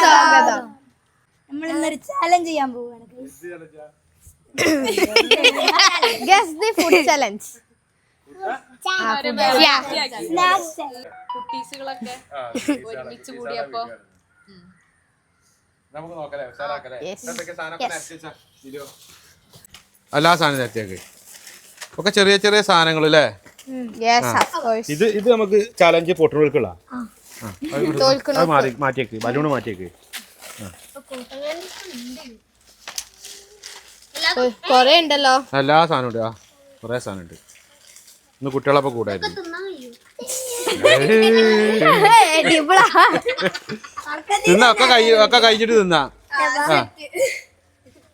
സ്വാഗതം. നമ്മൾ ഇന്നൊരു ചാലഞ്ച് ചെയ്യാൻ പോവുകയാണ്. Guess the food challenge. കുട്ടീസുകളൊക്കെ ഒരുമിച്ച് കൂടിയപ്പോ നമുക്ക് നോക്കല്ലേ എല്ലാ സാധനം നേരത്തേക്ക് ഒക്കെ ചെറിയ ചെറിയ സാധനങ്ങൾ അല്ലേ? ഇത് നമുക്ക് ചാലഞ്ച് പൊട്ടുകൾക്കുള്ള മാറ്റിയേക്ക് ബലൂണ് മാറ്റിയേക്ക്. കൊറേ ഉണ്ടല്ലോ. എല്ലാ സാധനം ഉണ്ട്. കൊറേ സാധനം ഉണ്ട്. ഇന്ന് കുട്ടികളപ്പോ കൂടായിരുന്നു. തിന്നാ ഒക്കെ കഴിച്ചിട്ട് തിന്നാ.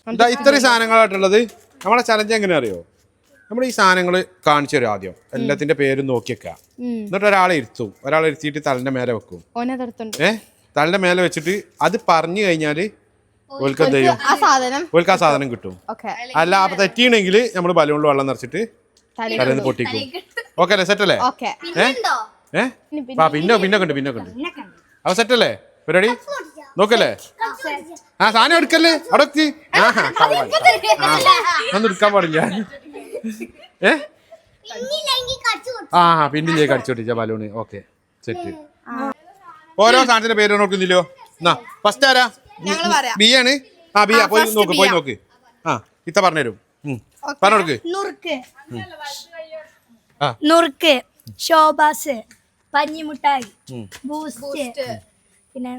എന്താ ഇത്രയും സാധനങ്ങളായിട്ടുള്ളത്? നമ്മളെ ചലഞ്ച് എങ്ങനെ അറിയോ? നമ്മൾ ഈ സാധനങ്ങൾ കാണിച്ചു തരും ആദ്യം. എല്ലാത്തിന്റെ പേരും നോക്കിയേക്കാം. എന്നിട്ട് ഒരാളെ ഇരുത്തിയിട്ട് തലന്റെ മേലെ വെക്കും. തലന്റെ മേലെ വെച്ചിട്ട് അത് പറഞ്ഞു കഴിഞ്ഞാല് ഓൽക്ക് എന്ത് ചെയ്യും? ഓൽക്ക് ആ സാധനം കിട്ടും. അല്ല അപ്പൊ തെറ്റിയണെങ്കിൽ നമ്മൾ ബലൂണിൽ വെള്ളം നിറച്ചിട്ട് തലേന്ന് പൊട്ടിക്കും. ഓക്കെ അല്ലേ? സെറ്റ് അല്ലേ? പിന്നെ കണ്ട് അപ്പൊ സെറ്റ് അല്ലേ പരിപാടി? നോക്കല്ലേ? സാധനം എടുക്കല്ലേ? അവിടെ ഒന്നും എടുക്കാൻ പാടില്ല. പിന്നില്ലേ കടിച്ചു പൊട്ടിച്ച ബലൂണ്. Okay set. ഓരോ സാധനത്തിന്റെ പേര് നോക്കുന്നില്ലോ. ഫസ്റ്റ് ആരാ? ബി ആണ്. ബിയാ. പോയി നോക്ക്. ഇത്ത പറഞ്ഞുതരും. പറഞ്ഞോടുക്ക്. നുറുക്ക്, ശോഭാസ്, പഞ്ഞിമുട്ടായി, ബൂസ്റ്റ്, പിന്നെ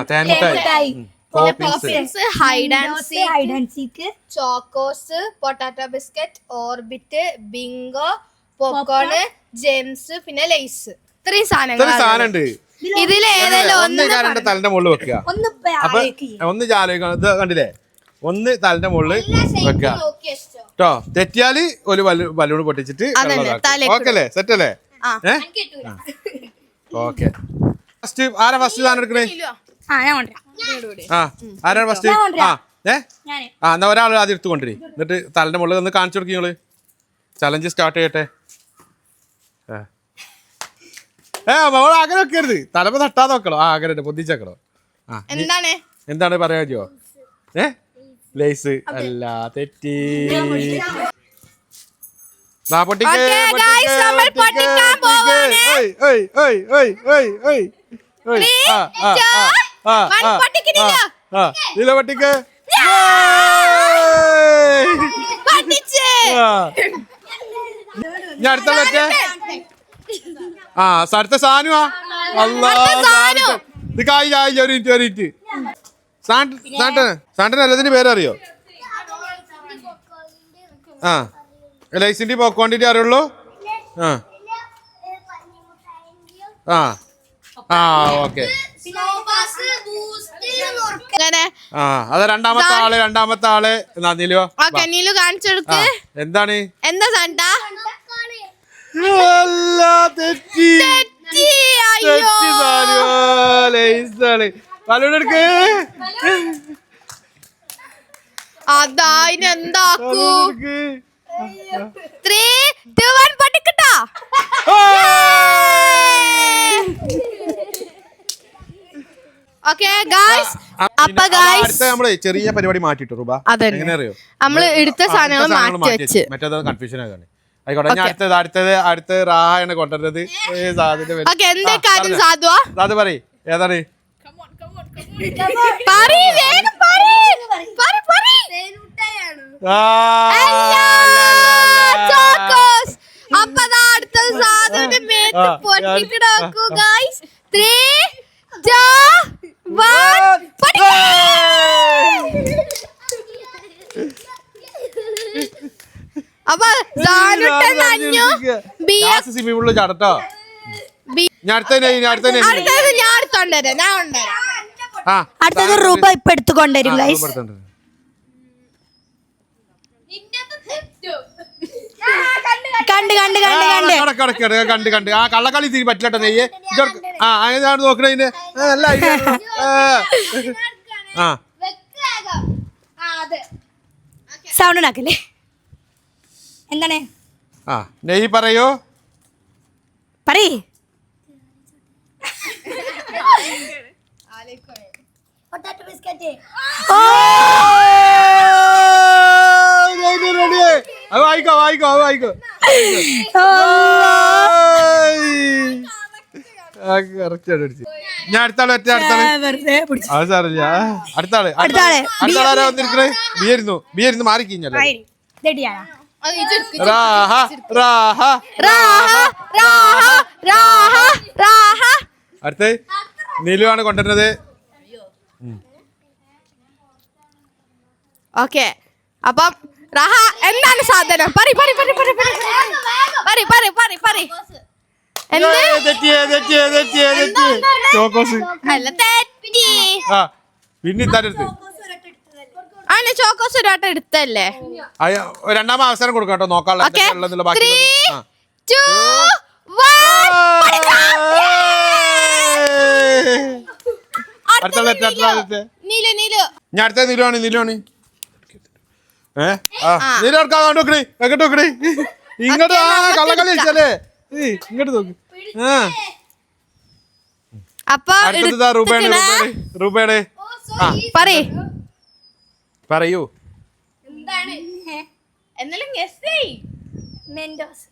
തേൻമുട്ടായി, hide and seek, Chocos, potato biscuit, Orbit, Bingo, popcorn, Gems, പിന്നെ ലേസ്. ഇത്രയും സാധനങ്ങളുണ്ട്. ഇതില് ഏതെങ്കിലും തലന്റെ മുകളിൽ വെക്കുക. അപ്പൊ ഒന്ന് ചാലോചിക്കണം. ഇത് കണ്ടില്ലേ? ഒന്ന് തലന്റെ മുകളിൽ വെക്കുക കേട്ടോ. തെറ്റിയാല് ഒരു ബലൂൺ പൊട്ടിച്ചിട്ട് ഓക്കെ അല്ലേ? സെറ്റ് അല്ലേ? ഓക്കെ. ആരാ ഫസ്റ്റ് സാധനം എടുക്കണേ? ആരാണ് ഫസ്റ്റ്? എന്നാ ഒരാൾ ആദ്യം എടുത്തു കൊണ്ടിരി. എന്നിട്ട് തലന്റെ മുകളിൽ ഒന്ന് കാണിച്ചു കൊടുക്കും. നിങ്ങള് ചലഞ്ച് സ്റ്റാർട്ട് ചെയ്യട്ടെ. അങ്ങനെ വെക്കരുത്. തലപ്പ തട്ടാതെ വെക്കണോ? അങ്ങനെ പൊതിച്ചേക്കണോ? എന്താണ് പറയാ പറ്റുമോ? ലേസ് അല്ല, തെറ്റി. പൊട്ടിക്ക്. ഞാൻ അടുത്ത പറ്റേ അടുത്ത സാധനമാ. ഇത് കായ് ഒരു മിനിറ്റ്. സാണ്ടൻ എല്ലാത്തിന്റെ പേരറിയോ? ലൈസിന്റെ പോക്കോണ്ടിന്റെ അറിയുള്ളൂ. ഓക്കെ. അത് രണ്ടാമത്തെ ആള് നീലു കാണിച്ചെടുക്ക്. എന്താണ്? എന്താ സാന്റാ? അതായിനെന്താക്കൂ? 3, 2, 1 പൊട്ടിക്കട്ടാ. നമ്മള് ചെറിയ പരിപാടി മാറ്റിട്ടു. എങ്ങനെ അറിയോ? നമ്മള് എടുത്ത സാധനങ്ങൾ മാറ്റി വെച്ച് മറ്റേത് കൺഫ്യൂഷൻ ആകാണ്. ആയിക്കോട്ടെ. ഞാൻ അടുത്തത് റാഹാണ് കൊണ്ടുവരുന്നത്. സാധു പറയ്. ഏതാണ്? അപ്പൊ അടുത്ത സാധനം പൊട്ടിട്ട് നോക്കൂ ഗൈസ്. 3, 2, 1 അപ്പൊ ചടട്ടോ. അടുത്തത് രൂപ ഇപ്പൊ എടുത്തുകൊണ്ടുവരും ഗൈസ്. കണ്ട് ആ കള്ളക്കളി തിരി പറ്റില്ലട്ടോ. നെയ്യ് അതാണ് നോക്കണേ. നല്ല സൗണ്ട് ഉണ്ടാക്കല്ലേ? എന്താണ്? നെയ്യ് പറയോ? Potato biscuit. അത് വായിക്കോ വായിക്കോ അത് വായിക്കോ. ഞാൻ അടുത്താള് വെറുതെ പിടിച്ചു. അത് സാറില്ല. അടുത്താളാരാ വന്നിരിക്കണേ? ബിയായിരുന്നു മാറിക്കഴിഞ്ഞല്ലോ. ഇതെടിയാണോ? റാഹ റാഹ അടുത്ത് നീലുവാണ് കൊണ്ടുവരുന്നത്. ഓക്കെ, അപ്പം റഹ എന്താണ് സാധനം? പറി പറി പറി പറി പറി പറി പറി പറി പറി. ചോക്കോസ് അല്ല, തെറ്റി. ആ പിന്നെ തരടുത്ത് ആണ് ചോക്കോസ് ഒരു വട്ടം എടുത്തല്ലേ? രണ്ടാമത് അവസരം കൊടുക്കാം കേട്ടോ നോക്കാനുള്ള Okay. ബാക്കി. 3, 2, 1. നീലു നീലു ഞാൻ അടുത്ത നീലുവാണ് നീലുവാണ്. നീലു എടുക്കാൻ നോക്കണേ എങ്ങോട്ട് നോക്കണേ ഇങ്ങോട്ട്. ആ കള്ളക്കളി വെച്ചല്ലേ ഇങ്ങോട്ട് നോക്ക്. അപ്പൊ അടുത്തതാ രൂപയുടെ രൂപയുടെ. ആ പറയൂ. എന്നാലും ഗസ് ചെയ്യ്. മെൻഡോസ്.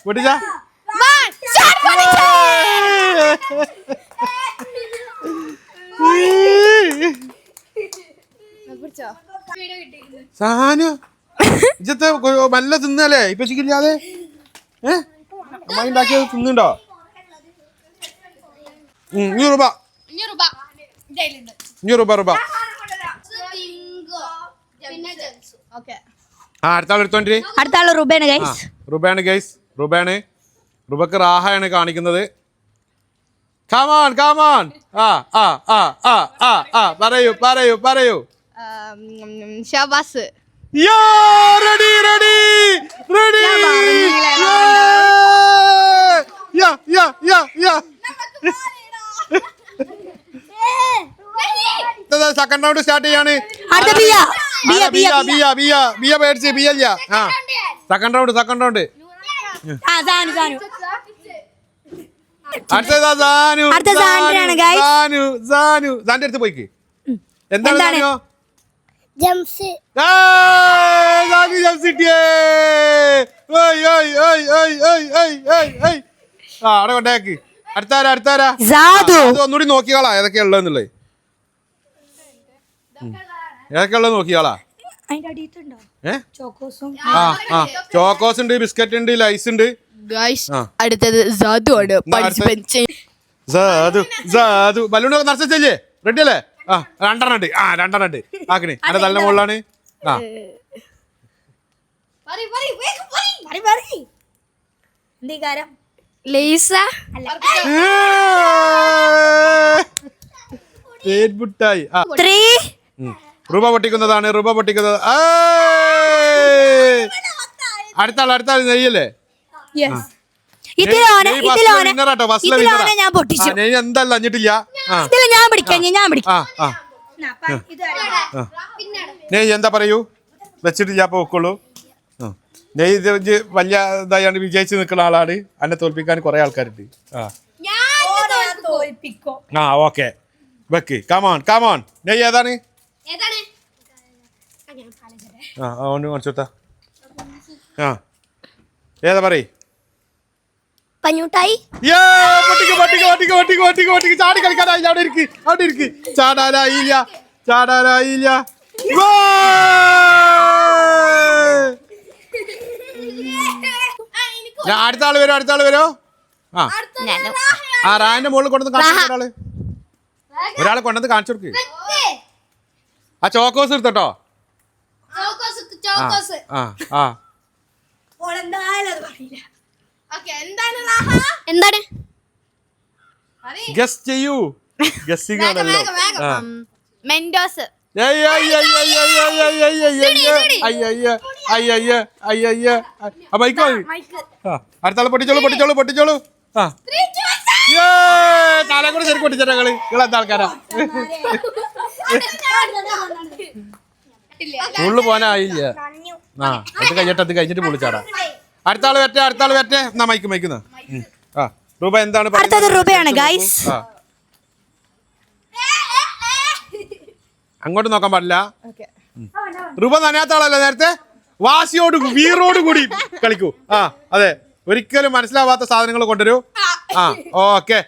പൊട്ടിച്ചാ സാനു ഇജത്തെ നല്ല തിന്നല്ലേ ഇപ്പൊ ചിക്കില്ലാതെ. അമ്മ ഉണ്ടാക്കിയത് തിന്നുണ്ടോ? 100 രൂപ. 100 രൂപ. ആ അടുത്ത ആൾ എടുത്തോണ്ടി. അടുത്ത ആള് റുബേണ് ഗൈസ്. റുബാണ് ഗൈസ്. റുബക്ക് റാഹയാണ് കാണിക്കുന്നത്. Come on come on. പറയൂ പറയൂ പറയൂ. Shabaz. Ready ready ready. Second round start ചെയ്യാണ്. ബിയ പേടിച്ച് ബിയല്ല. ആ സെക്കൻഡ് റൗണ്ട് അടുത്തതാ സാനു. സാന്റെ അടുത്ത് പോയിക്ക്. എന്താണ് സാനു? അവിടെ കൊണ്ടേക്ക്. അടുത്താരാ ഒന്നുകൂടി നോക്കിയാളാ ഏതൊക്കെയാ ഉള്ളതെന്നുള്ളത്. ഏതൊക്കെയാ ഉള്ളത് നോക്കിയാളാ. ചോക്കോസ് ഉണ്ട്, ബിസ്ക്കറ്റ് ഉണ്ട്, ലൈസ് ഉണ്ട്. അടുത്തത് സാധു ആണ്. ബലൂൺ നിറച്ചല്ലേ? റെഡി അല്ലേ? രണ്ടെണ്ണം ഉണ്ട്. ആക്കണേ അന്റെ തല മുകളിലാണ്. മുട്ടായി. രൂപ പൊട്ടിക്കുന്നതാണ്. അടുത്താൾ നെയ്യല്ലേ? നെയ്യ് എന്തല്ല അഞ്ഞിട്ടില്ല. നെയ്യ് എന്താ പറയൂ? വെച്ചിട്ടില്ല അപ്പൊ വെക്കുള്ളൂ. നെയ്യ് വലിയ ഇതായാണ് വിജയിച്ച് നിൽക്കുന്ന ആളാണ്. എന്നെ തോൽപ്പിക്കാൻ കുറെ ആൾക്കാരുണ്ട്. ഓക്കെ വെക്ക്. കമോൺ. നെയ്യ് ഏതാണ്? കാണിച്ചോട്ടാ. ഏതാ പറയ്. പഞ്ഞൂട്ടായി. ചാടി കളിക്കാനായി. അവിടെ ഇരിക്ക്. ചാടാനായില്ല. അടുത്ത ആള് വരോ? റാന്റെ മുകളിൽ കൊണ്ടുവന്ന് കാണിച്ചു. ഒരാളെ കൊണ്ടുവന്ന് കാണിച്ചു കൊടുക്ക്. ആ ചോക്കോസ് എടുത്തോ. എന്താണ്? ഗസ് ചെയ്യൂ. മെൻഡോസ്. അടുത്താളെ പൊട്ടിച്ചോളൂ. തല കൂടെ ശരിക്കും പൊട്ടിച്ചാ കളി. നിങ്ങളെന്താ ആൾക്കാരാ? ഉള്ളു പോനായില്ല. അത് കഴിഞ്ഞിട്ട് പൊളിച്ചാടാ. അടുത്ത ആള് വരട്ടെ എന്നാ മൈക്കുന്ന ആ രൂപ എന്താണ് അടുത്തത് രൂപയാണ് ഗൈസ്. ആ അങ്ങോട്ട് നോക്കാൻ പാടില്ല. രൂപ നനയാത്ത ആളല്ലേ നേരത്തെ, വാശിയോട് വീറോട് കൂടി കളിക്കൂ. ആ അതെ, ഒരിക്കലും മനസ്സിലാവാത്ത സാധനങ്ങൾ കൊണ്ടുവരൂ. ആ ഓക്കെ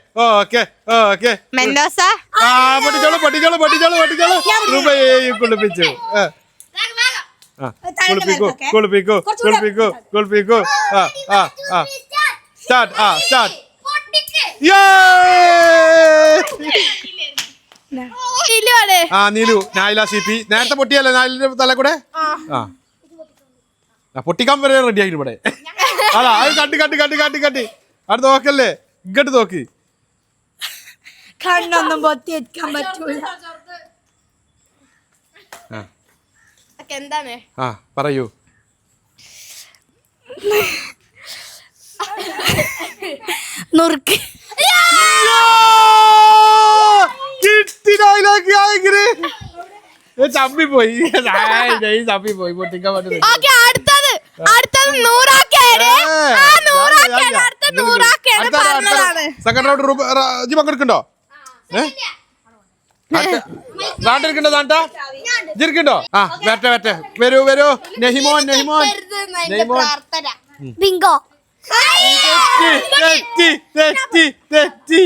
മെൻഡോസ ആ പൊട്ടിച്ചോളൂ രൂപയെയും കുളിപ്പിച്ചു. കുളിപ്പിക്കൂ. സ്റ്റാർട്ട്. ആ നീലു നായില CP നേരത്തെ പൊട്ടിയല്ലേ നായിലിന്റെ തല കൂടെ. ആ പൊട്ടിക്കാൻ വരെ റെഡി ആയിട്ട് ഇവിടെ. അതാ അത് കട്ടി അടുത്ത് നോക്കല്ലേ, ഇങ്ങോട്ട് നോക്കി. കണ്ണൊന്നും പൊത്തി വെക്കാൻ പറ്റൂല. എന്താണ് ആ പറയൂ. നുറുക്ക് ചപ്പിപ്പോയി പൊട്ടിക്കാൻ പറ്റുന്നില്ല. സെക്കൻഡ് റൗണ്ട് ജി പങ്കെടുക്കണ്ടോ? ജിരിക്കണ്ടോ? ആ വരട്ടെ വരൂ നെഹിമോൻ ബിങ്കോ തെറ്റി.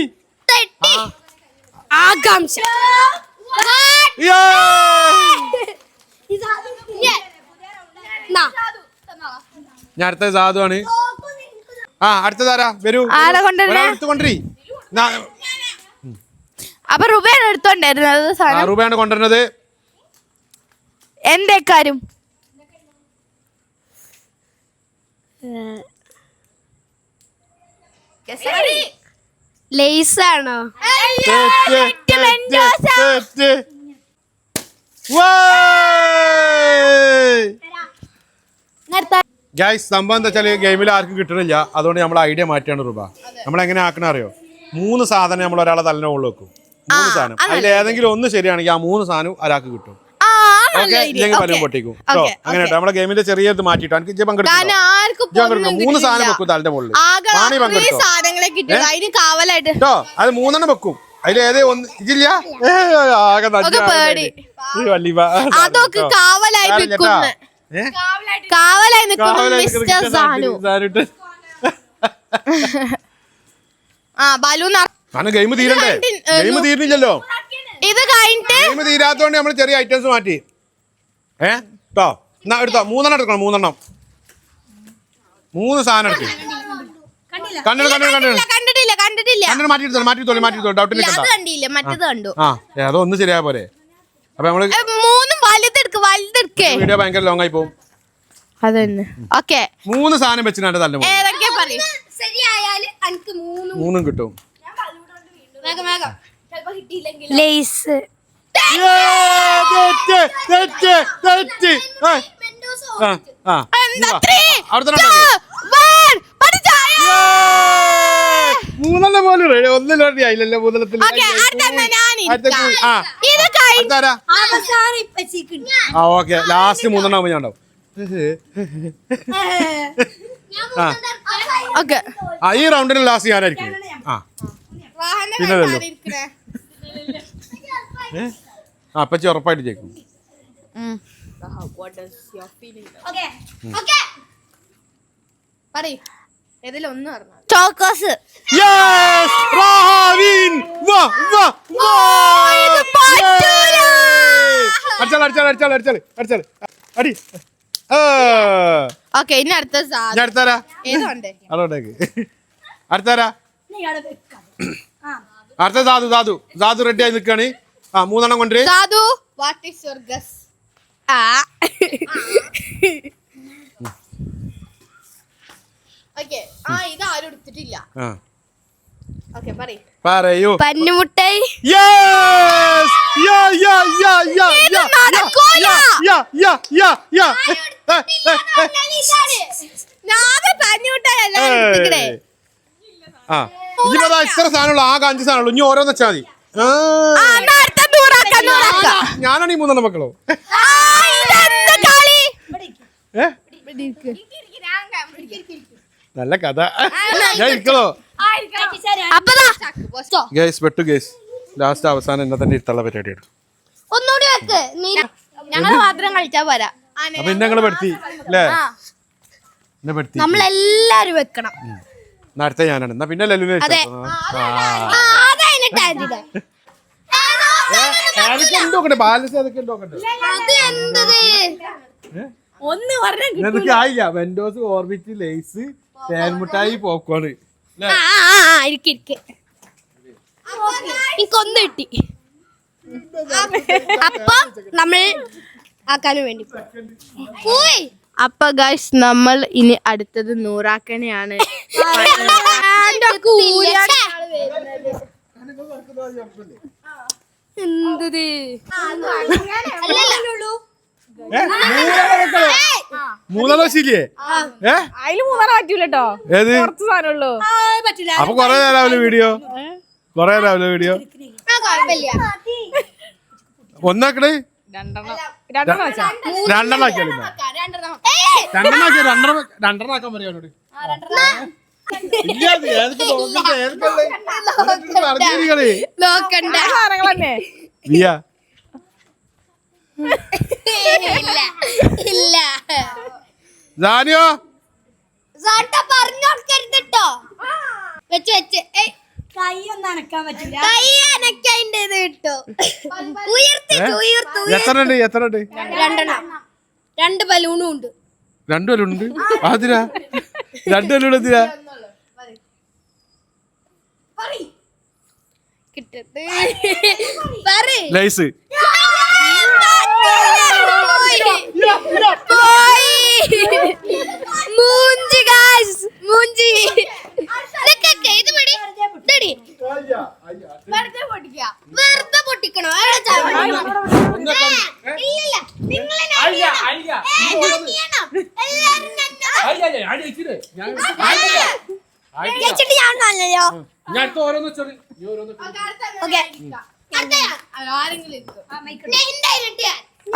ആകാംക്ഷ ഞാൻ അടുത്ത സാധുവാണ്. ആ അടുത്തതാരാ വരൂ. എടുത്തുകൊണ്ടിരി. അപ്പൊ രൂപയാണ് എടുത്തോണ്ടായിരുന്നത്. രൂപയാണ് കൊണ്ടുവരുന്നത്. എന്റെ കാര്യം ലേസാണോ? ഗൈസ് സംഭവം എന്താ വെച്ചാൽ ഗെയിമിൽ ആർക്കും കിട്ടണില്ല, അതുകൊണ്ട് നമ്മൾ ഐഡിയ മാറ്റിയാണ് രൂപ. നമ്മൾ എങ്ങനെ ആക്കണ അറിയോ? 3 സാധനം നമ്മൾ ഒരാളെ തലനെ ഉള്ളിൽ വെക്കും. 3 സാധനം അതിൽ ഏതെങ്കിലും ഒന്ന് ശരിയാണെങ്കിൽ ആ 3 സാധനം ഒരാൾക്ക് കിട്ടും. ഓക്കെ, ഇല്ലെങ്കിൽ പലരും പൊട്ടിക്കും. അങ്ങനെ നമ്മളെ ഗെയിമിന്റെ ചെറിയത് മാറ്റിട്ടോ. എനിക്ക് പങ്കെടുക്കും. 3 സാധനം വെക്കും തലന്റെ മുകളിൽ. പാണി പങ്കെടുക്കും കേട്ടോ. അത് 3 എണ്ണം വെക്കും. അതിൽ ഏതേ ഒന്ന് ഇതില്ല. ആകെ ഗെയിം തീരണ്ടേ? ഗെയിം തീരുന്നില്ലല്ലോ. ഇത് കഴിഞ്ഞിട്ട് ഗെയിം തീരാത്തോണ്ട് നമ്മൾ ചെറിയ ഐറ്റംസ് മാറ്റി. കേട്ടോ എന്നാ എടുത്തോ. 3 എണ്ണം എടുക്കണം. 3 എണ്ണം 3 സാധനം എടുക്കും. മാറ്റിട്ടോ. ഡൗട്ട് ഏതോ ഒന്ന് ശരിയായ പോലെ. അപ്പൊ നമ്മള് വീഡിയോ ഭയങ്കര ലോങ് ആയി പോകും. അതന്നെ. ഓക്കെ, 3 സാധനം വെച്ചിട്ടാണ് തല്ല 3 കിട്ടും. ലേസ് മൂന്നെണ്ണം പോലും ഒന്നും റെഡി ആയില്ലല്ലോ. മൂന്നെണ്ണത്തിൽ ആ ഓക്കെ, ലാസ്റ്റ് 3 എണ്ണം ഞാൻ ഉണ്ടാവും. ഈ റൗണ്ടിന് ലാസ്റ്റ് ഞാനായിരിക്കും. ആ പിന്നല്ലോ അപ്പച്ചി ഉറപ്പായിട്ട് ജയിക്കും. ചോക്കോസ് അടി. ഇനി അടുത്താരാ? അടുത്താരാ? അടുത്ത സാധു റെഡി ആയി നിൽക്കാണ്. ആ 3 എണ്ണം കൊണ്ടുവരും. പറയൂ. പഞ്ഞുമുട്ടായി ഇത്ര സാധനമുള്ളൂ. ആകെ 5 സാധനമുള്ളൂ. ഇനി ഓരോന്ന് വെച്ചാൽ മതി. ഞാനാണ് ഈ 3 എണ്ണം മക്കളോ. നല്ല കഥ. ഞാൻ ഇരിക്കണോ? Guys വെട്ടു guys. ലാസ്റ്റ് അവസാനം എന്നെ തന്നെ ഇരുത്തുള്ള പരിപാടിയാണ്. ഒന്നുകൂടി വെക്ക്. ഞങ്ങള് മാത്രം കളിച്ചാ പോരാ. അപ്പൊ ഇന്നെ നിങ്ങള് പെടുത്തി അല്ലേ? എന്നെ പെടുത്തി. നമ്മളെല്ലാരും വെക്കണം. അടുത്ത ഞാനാണ്. എന്നാ പിന്നെ ലല്ലു ബാലൻസ് അതൊക്കെ ഒന്ന് പറഞ്ഞ ഇതൊക്കെ ആയില്ല. വെൻഡോസ്, ഓർബിറ്റ്, ലേസ്, തേൻമുട്ടായി, പോപ്കോണ്. എനിക്കൊന്ന് കിട്ടി. അപ്പൊ നമ്മൾ ആക്കാനും വേണ്ടി പോയി. അപ്പൊ ഗൈസ് നമ്മൾ ഇനി അടുത്തത് നൂറാക്കനെയാണ്. എന്തത് മൂന്നാലോശില്ലേ? അതില് മൂന്നാറ് പറ്റൂലട്ടോ. ഏത് കുറച്ച് സാധനമുള്ളൂ. അപ്പൊ കൊറേ നേരാവില്ല വീഡിയോ. കൊറേ നേരാവില്ല വീഡിയോ. ഒന്നാക്കണേ രണ്ടെണ്ണം വെച്ചാ രണ്ടെണ്ണം ആക്കിയാലോ? രണ്ടെണ്ണം ആക്കാൻ പറയാനോട്. നോക്കണ്ട സാധനങ്ങൾ തന്നെ. ഇല്ല ജാനിയോ പറഞ്ഞോടുക്കരുതട്ടോ. വെച്ച് വെച്ച് കൈ ഒന്നും അനക്കാൻ പറ്റില്ല. കൈ അനക്കതിൻ്റെത് കിട്ടോ. എത്ര ഉണ്ട്? രണ്ടെണ്ണം. 2 ബലൂണും ഉണ്ട്. 2 ബലൂണുണ്ട്. അതിരാ 2 ബലൂൺ എന്തിനാ? കിട്ടത് ലൈസ് മൂഞ്ചി ഗായ്സ് മൂഞ്ചി. ഇത് മടി ഇതടി വെറുതെ പൊട്ടിക്കണോ? ഇല്ല നിങ്ങളെ ഞാനല്ലോ.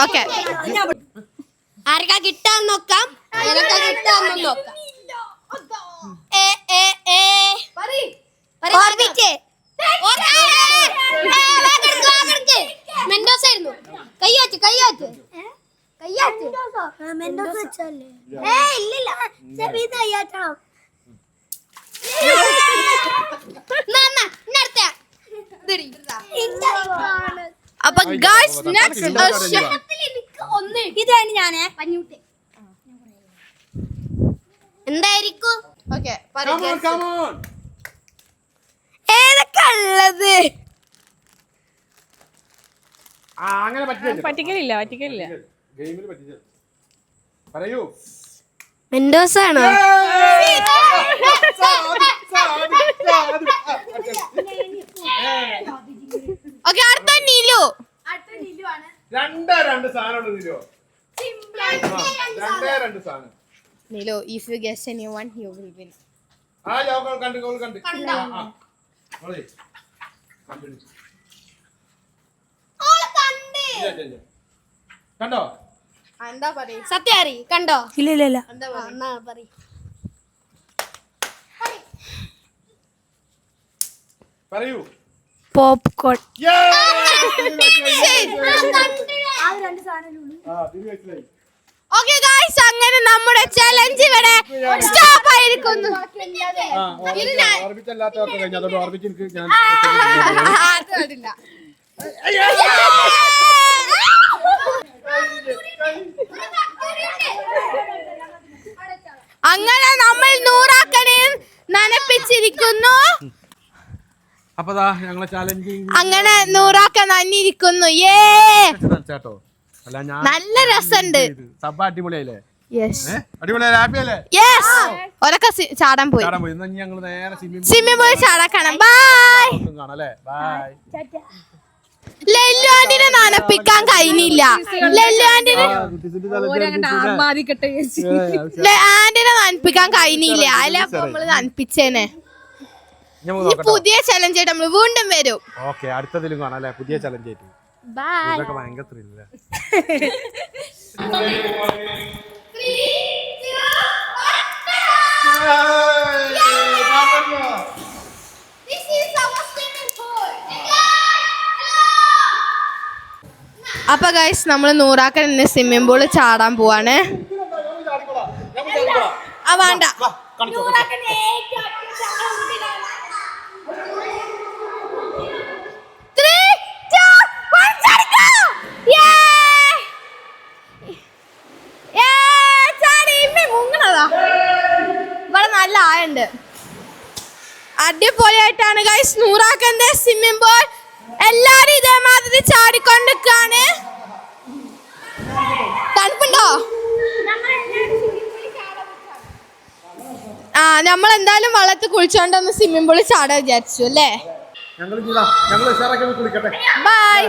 ഓക്കെ ആർക്കാ കിട്ടാൻ നോക്കാം. കിട്ടാൻ നോക്കാം. മെൻഡോസ് ആയിരുന്നു. കയ്യാറ്റ് ഇല്ലില്ല. കയ്യാറ്റണം. അപ്പൊ ഗൈസ് നെക്സ്റ്റ് ഇതാണ് ഞാനേ പഞ്ഞൂട്ടെ. എന്തായിരിക്കും? ഓക്കെ ഏതൊക്കെ ഉള്ളത്? അങ്ങനെ പറ്റിക്കലില്ല. പറയൂ. മെൻഡോസ് ആണോ? ഓക്കെ അടുത്ത നീലു. രണ്ട് സാധനം Neelu if you guess anyone you will win. കണ്ടോ? എന്താ പറയ്? സത്യം അറി കണ്ടോ? ഇല്ല എന്താ പറയ്? പറയൂ. പോപ്കോൺ. ഓക്കെ ഗൈസ് അങ്ങനെ നമ്മുടെ ചലഞ്ച് ഇവിടെ സ്റ്റോപ്പ് ആയിരിക്കുന്നു. അങ്ങനെ നമ്മൾ നൂറാക്കനെ നനപ്പിച്ചിരിക്കുന്നു. അപ്പൊ ഞങ്ങളെ ചാലഞ്ചിങ് അങ്ങനെ നൂറാക്ക നന്നിരിക്കുന്നു. ചേട്ടോ അല്ല ഞാൻ നല്ല രസമുണ്ട്. സഭ അടിപൊളിയായില്ലേ? അടിപൊളിയായി ഹാപ്പി അല്ലേ? ഒരൊക്കെ ചാടാൻ പോയി. ഞങ്ങൾ നേരെ സ്വിമ്മിംഗ് പൂളിൽ ചാടാക്കണം. ബൈ. കാണാല്ലേ? ബൈ. ലല്ലു ആന്റിനെ നനപ്പിക്കാൻ കഴിഞ്ഞില്ല. ലല്ലു ആന്റിനെ ആന്റിനെ നനപ്പിക്കാൻ കഴിഞ്ഞില്ല. അതിലപ്പോ നമ്മള് നനപ്പിച്ചേനെ. പുതിയ ചലഞ്ച് ആയിട്ട് നമ്മള് വീണ്ടും വരും. ഓക്കെ അടുത്തതിലും കാണാല്ലേ പുതിയ ചലഞ്ച് ആയിട്ട്. ബൈ. ഇതൊക്കെ ഭയങ്കര ത്രില്ല. 3, 2, 1 അപ്പൊ ഗൈസ് നമ്മൾ നൂറാക്കൻ ഇന്ന് സ്വിമ്മിംഗ് പൂള് ചാടാൻ പോവാണ്. ആ വേണ്ട, ഇവിടെ നല്ല ആയുണ്ട്. അടിപൊളിയായിട്ടാണ് ഗൈസ് നൂറാക്കന്റെ സ്വിമ്മിംഗ് പൂൾ. എല്ലാരും ഇതേമാതിരി ചാടിക്കൊണ്ടിരിക്കാണ്. തണുപ്പുണ്ടോ? ആ നമ്മളെന്തായാലും വള്ളത്തിൽ കുളിച്ചോണ്ടൊന്ന് സ്വിമ്മിംഗ് പൂളിൽ ചാടാൻ വിചാരിച്ചു അല്ലേ. ഞങ്ങൾ ബൈ.